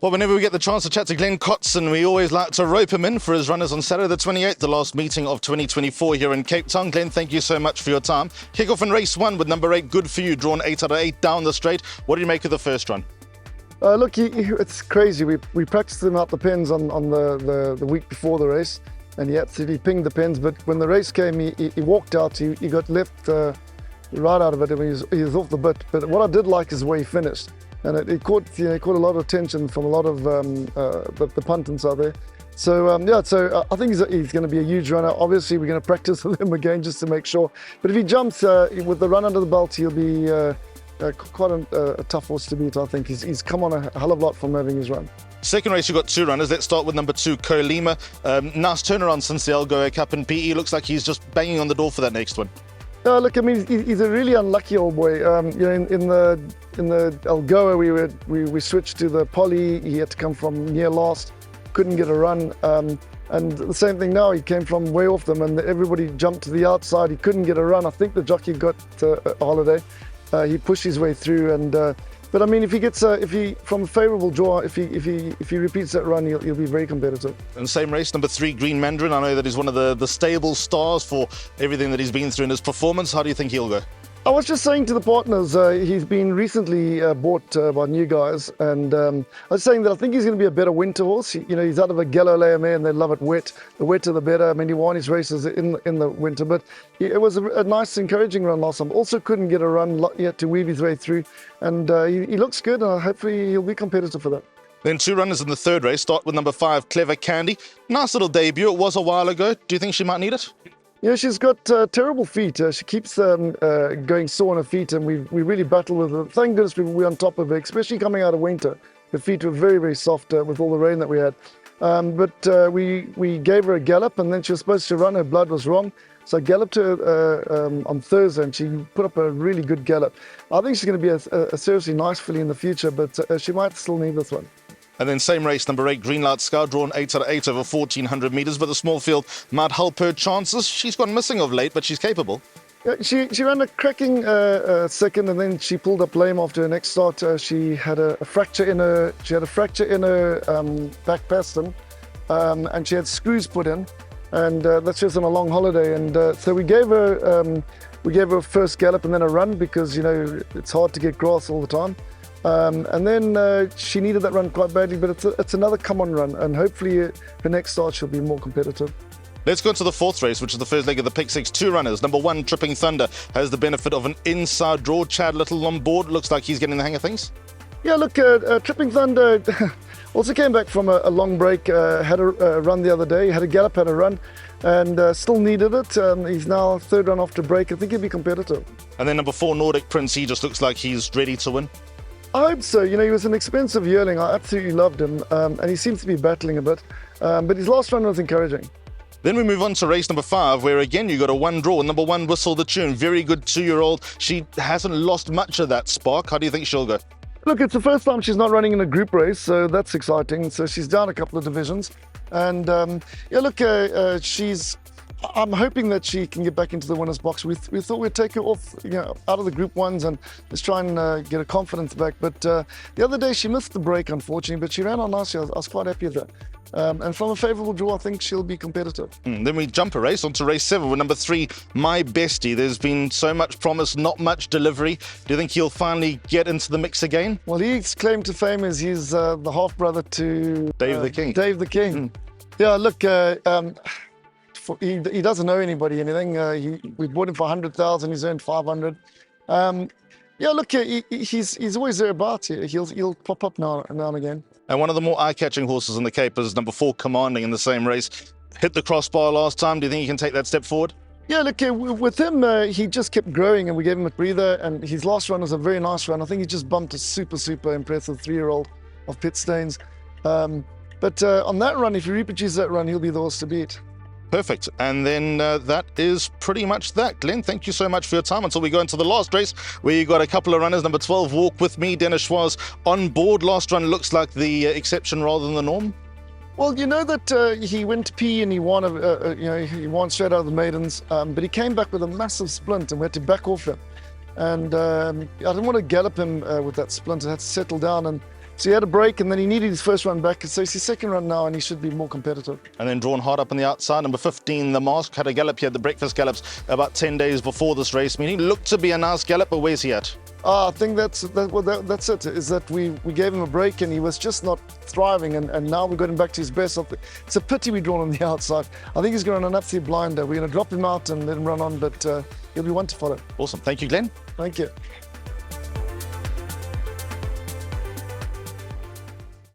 Well, whenever we get the chance to chat to Glen Kotzen, we always like to rope him in for his runners on Saturday the 28th, the last meeting of 2024 here in Cape Town. Glen, thank you so much for your time. Kick off in race 1 with number 8, Good For You, drawn 8 out of 8 down the straight. What do you make of the first run? Look, it's crazy. We practiced him out the pens on the week before the race, and he absolutely pinged the pens. But when the race came, he walked out. He got left right out of it. I mean, he was off the bit. But what I did like is the way he finished, and it caught a lot of attention from a lot of the punters out there. So I think he's going to be a huge runner. Obviously, we're going to practice with him again just to make sure. But if he jumps with the run under the belt, he'll be quite a tough horse to beat. I think he's come on a hell of a lot from having his run. Second race, you've got 2 runners. Let's start with number 2, Colima. Nice turnaround since the Algoa Cup in PE. Looks like he's just banging on the door for that next one. Look, I mean, he's a really unlucky old boy. In the Algoa, we switched to the Poly. He had to come from near last, couldn't get a run. And the same thing now. He came from way off them, and everybody jumped to the outside. He couldn't get a run. I think the jockey got a holiday. He pushed his way through, and but I mean, if he from a favourable draw, if he repeats that run, he'll be very competitive. And same race, number 3, Green Mandarin. I know that he's one of the stable stars for everything that he's been through in his performance. How do you think he'll go? I was just saying to the partners, he's been recently bought by new guys, and I was saying that I think he's going to be a better winter horse. He's out of a Gallo Mare, and they love it wet. The wetter the better. I mean, he won his races in the winter, but it was a nice, encouraging run last time. Also couldn't get a run yet to weave his way through, and he looks good, and hopefully he'll be competitive for that. Then 2 runners in the third race. Start with number 5, Clever Candy. Nice little debut. It was a while ago. Do you think she might need it? Yeah, she's got terrible feet. She keeps going sore on her feet, and we really battle with her. Thank goodness we're on top of her, especially coming out of winter. Her feet were very, very soft with all the rain that we had. But we gave her a gallop, and then she was supposed to run. Her blood was wrong. So I galloped her on Thursday, and she put up a really good gallop. I think she's going to be a seriously nice filly in the future, but she might still need this one. And then same race, number 8, Green Light Scout, drawn 8 out of 8 over 1,400 metres, but the small field might help her chances. She's gone missing of late, but she's capable. Yeah, she ran a cracking second, and then she pulled up lame after her next start. She had a fracture in her. She had a fracture in her back pastern, and she had screws put in, and that's just on a long holiday. And so we gave her a first gallop and then a run because it's hard to get grass all the time. And then she needed that run quite badly, but it's another come-on run, and hopefully her next start she'll be more competitive. Let's go into the 4th race, which is the first leg of the pick 6. 2 runners. Number 1, Tripping Thunder, has the benefit of an inside draw. Chad Little on board. Looks like he's getting the hang of things. Yeah, look, Tripping Thunder also came back from a long break, had a run the other day, had a gallop, had a run, and still needed it. He's now 3rd run after break. I think he'll be competitive. And then number 4, Nordic Prince, he just looks like he's ready to win. I hope so. He was an expensive yearling. I absolutely loved him, and he seems to be battling a bit. But his last run was encouraging. Then we move on to race number 5, where again you got a 1 draw. Number 1, Whistle the Tune, very good 2-year-old. She hasn't lost much of that spark. How do you think she'll go? Look, it's the first time she's not running in a group race, so that's exciting. So she's down a couple of divisions, and I'm hoping that she can get back into the winner's box. We thought we'd take her off, out of the Group 1s and let's try and get her confidence back. But the other day she missed the break, unfortunately, but she ran on nicely. I was quite happy with that. And from a favourable draw, I think she'll be competitive. Then we jump a race onto race 7 with number 3, My Bestie. There's been so much promise, not much delivery. Do you think he'll finally get into the mix again? Well, his claim to fame is he's the half-brother to Dave the King. Dave the King. Yeah, look, he doesn't know anybody anything. We bought him for 100,000. He's earned 500. Yeah, look, he's always thereabouts. He'll pop up now and again. And one of the more eye-catching horses in the Cape is number 4, Commanding, in the same race. Hit the crossbar last time. Do you think he can take that step forward? Yeah, look, with him, he just kept growing, and we gave him a breather. And his last run was a very nice run. I think he just bumped a super impressive 3-year-old of Pit Stains. But on that run, if he reproduces that run, he'll be the horse to beat. Perfect. And then that is pretty much that. Glen, thank you so much for your time until we go into the last race, where you got a couple of runners. Number 12, Walk With Me, Dennis Schwarz on board. Last run looks like the exception rather than the norm. Well, you know that he went to P and he won. He won straight out of the maidens, but he came back with a massive splint, and we had to back off him. And I didn't want to gallop him with that splint. I had to settle down, and So he had a break and then he needed his first run back. So it's his second run now and he should be more competitive. And then drawn hard up on the outside, number 15, the Mask, had a gallop. He had the breakfast gallops about 10 days before this race meeting. Looked to be a nice gallop, but where's he at? I think that's it, is that we gave him a break and he was just not thriving and now we got him back to his best. It's a pity we drawn on the outside. I think he's going to run an absolute blinder. We're going to drop him out and let him run on, but he'll be one to follow. Awesome. Thank you, Glenn. Thank you.